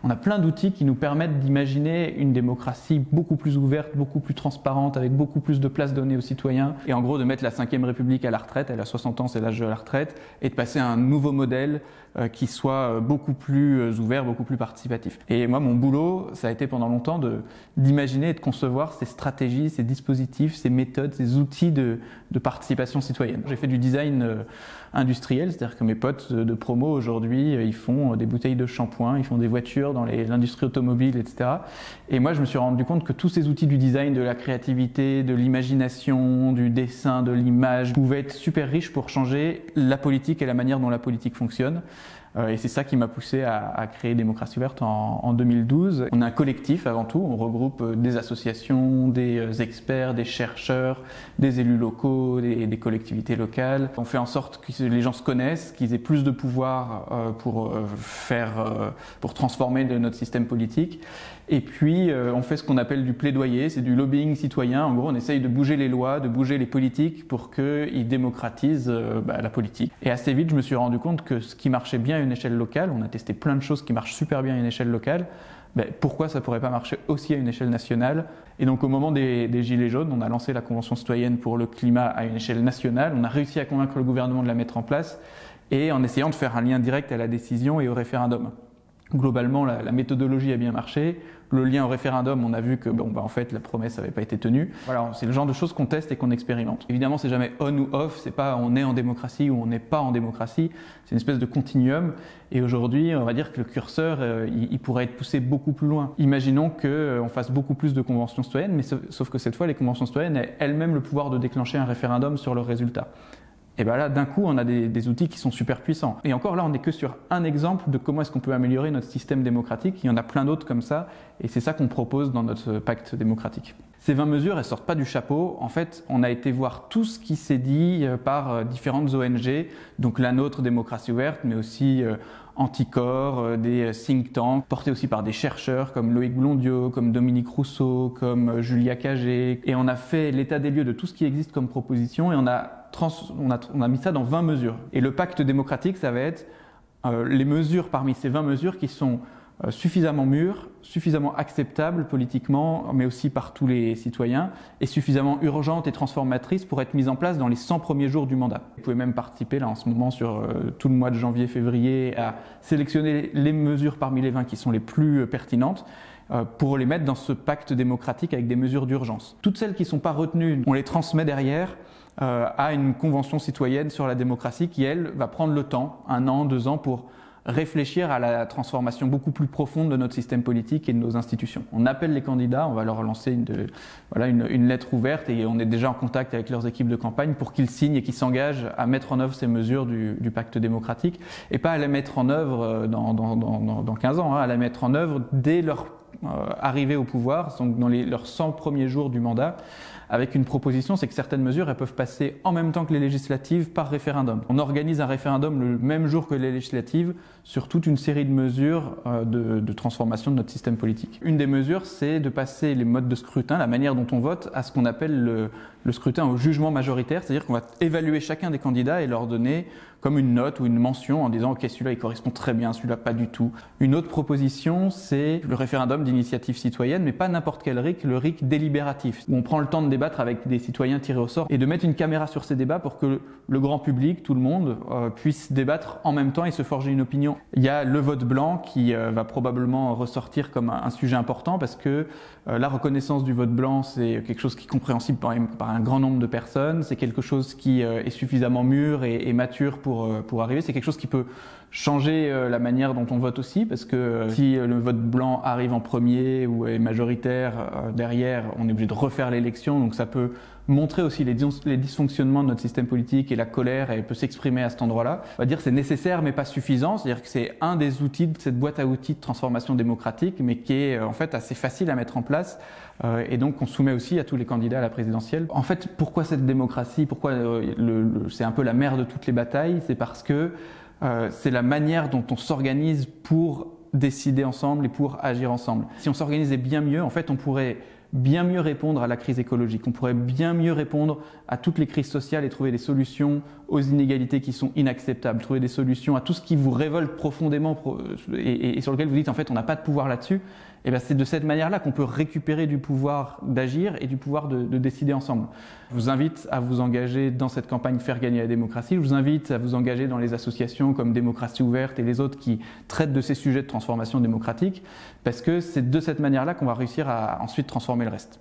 On a plein d'outils qui nous permettent d'imaginer une démocratie beaucoup plus ouverte, beaucoup plus transparente, avec beaucoup plus de place donnée aux citoyens. Et en gros, de mettre la 5e République à la retraite, elle a 60 ans, c'est l'âge de la retraite, et de passer à un nouveau modèle qui soit beaucoup plus ouvert, beaucoup plus participatif. Et moi, mon boulot, ça a été pendant longtemps d'imaginer et de concevoir ces stratégies, ces dispositifs, ces méthodes, ces outils de participation citoyenne. J'ai fait du design industriel, c'est-à-dire que mes potes de promo aujourd'hui, ils font des bouteilles de shampoing, ils font des voitures dans l'industrie automobile, etc. Et moi, je me suis rendu compte que tous ces outils du design, de la créativité, de l'imagination, du dessin, de l'image, pouvaient être super riches pour changer la politique et la manière dont la politique fonctionne. Et c'est ça qui m'a poussé à créer Démocratie Ouverte en 2012. On est un collectif avant tout, on regroupe des associations, des experts, des chercheurs, des élus locaux, des collectivités locales. On fait en sorte que les gens se connaissent, qu'ils aient plus de pouvoir pour transformer notre système politique. Et puis on fait ce qu'on appelle du plaidoyer, c'est du lobbying citoyen. En gros, on essaye de bouger les lois, de bouger les politiques pour qu'ils démocratisent la politique. Et assez vite, je me suis rendu compte que ce qui marchait bien à une échelle locale, on a testé plein de choses qui marchent super bien à une échelle locale, pourquoi ça ne pourrait pas marcher aussi à une échelle nationale? Et donc au moment des Gilets jaunes, on a lancé la Convention citoyenne pour le climat à une échelle nationale, on a réussi à convaincre le gouvernement de la mettre en place, et en essayant de faire un lien direct à la décision et au référendum. Globalement, la méthodologie a bien marché. Le lien au référendum, on a vu que en fait, la promesse n'avait pas été tenue. Voilà, c'est le genre de choses qu'on teste et qu'on expérimente. Évidemment, c'est jamais on ou off, c'est pas on est en démocratie ou on n'est pas en démocratie. C'est une espèce de continuum. Et aujourd'hui, on va dire que le curseur, il pourrait être poussé beaucoup plus loin. Imaginons qu'on fasse beaucoup plus de conventions citoyennes, mais sauf que cette fois, les conventions citoyennes aient elles-mêmes le pouvoir de déclencher un référendum sur le résultat. Et bien là, d'un coup, on a des outils qui sont super puissants. Et encore là, on n'est que sur un exemple de comment est-ce qu'on peut améliorer notre système démocratique. Il y en a plein d'autres comme ça, et c'est ça qu'on propose dans notre pacte démocratique. Ces 20 mesures, elles sortent pas du chapeau. En fait, on a été voir tout ce qui s'est dit par différentes ONG, donc la nôtre, Démocratie Ouverte, mais aussi Anticor, des think tanks, portés aussi par des chercheurs comme Loïc Blondiot, comme Dominique Rousseau, comme Julia Cagé. Et on a fait l'état des lieux de tout ce qui existe comme proposition, et on a mis ça dans 20 mesures. Et le pacte démocratique, ça va être les mesures parmi ces 20 mesures qui sont suffisamment mûres, suffisamment acceptables politiquement, mais aussi par tous les citoyens, et suffisamment urgentes et transformatrices pour être mises en place dans les 100 premiers jours du mandat. Vous pouvez même participer là en ce moment sur tout le mois de janvier-février à sélectionner les mesures parmi les 20 qui sont les plus pertinentes, pour les mettre dans ce pacte démocratique avec des mesures d'urgence. Toutes celles qui ne sont pas retenues, on les transmet derrière à une convention citoyenne sur la démocratie qui, elle, va prendre le temps, 1 an, 2 ans, pour réfléchir à la transformation beaucoup plus profonde de notre système politique et de nos institutions. On appelle les candidats, on va leur lancer une lettre ouverte, et on est déjà en contact avec leurs équipes de campagne pour qu'ils signent et qu'ils s'engagent à mettre en œuvre ces mesures du pacte démocratique, et pas à les mettre en œuvre dans 15 ans, à la mettre en œuvre dès leur arrivée au pouvoir, donc dans leurs 100 premiers jours du mandat, avec une proposition, c'est que certaines mesures, elles peuvent passer en même temps que les législatives par référendum. On organise un référendum le même jour que les législatives sur toute une série de mesures de transformation de notre système politique. Une des mesures, c'est de passer les modes de scrutin, la manière dont on vote, à ce qu'on appelle le scrutin au jugement majoritaire, c'est-à-dire qu'on va évaluer chacun des candidats et leur donner comme une note ou une mention en disant « Ok, celui-là, il correspond très bien, celui-là, pas du tout ». Une autre proposition, c'est le référendum d'initiative citoyenne, mais pas n'importe quel RIC, le RIC délibératif, où on prend le temps de débattre avec des citoyens tirés au sort et de mettre une caméra sur ces débats pour que le grand public, tout le monde, puisse débattre en même temps et se forger une opinion. Il y a le vote blanc qui va probablement ressortir comme un sujet important, parce que la reconnaissance du vote blanc, c'est quelque chose qui est compréhensible par un grand nombre de personnes, c'est quelque chose qui est suffisamment mûr et mature pour arriver, c'est quelque chose qui peut changer la manière dont on vote aussi, parce que si le vote blanc arrive en premier ou est majoritaire derrière, on est obligé de refaire l'élection, donc ça peut montrer aussi les dysfonctionnements de notre système politique, et la colère, elle peut s'exprimer à cet endroit-là. On va dire que c'est nécessaire mais pas suffisant, c'est-à-dire que c'est un des outils de cette boîte à outils de transformation démocratique, mais qui est en fait assez facile à mettre en place, et donc on soumet aussi à tous les candidats à la présidentielle. En fait, pourquoi cette démocratie, pourquoi c'est un peu la mère de toutes les batailles, c'est parce que c'est la manière dont on s'organise pour décider ensemble et pour agir ensemble. Si on s'organisait bien mieux, en fait, on pourrait bien mieux répondre à la crise écologique, on pourrait bien mieux répondre à toutes les crises sociales et trouver des solutions aux inégalités qui sont inacceptables, trouver des solutions à tout ce qui vous révolte profondément et sur lequel vous dites en fait on n'a pas de pouvoir là-dessus. Et bien c'est de cette manière-là qu'on peut récupérer du pouvoir d'agir et du pouvoir de décider ensemble. Je vous invite à vous engager dans cette campagne Faire gagner la démocratie. Je vous invite à vous engager dans les associations comme Démocratie ouverte et les autres qui traitent de ces sujets de transformation démocratique, parce que c'est de cette manière-là qu'on va réussir à ensuite transformer le reste.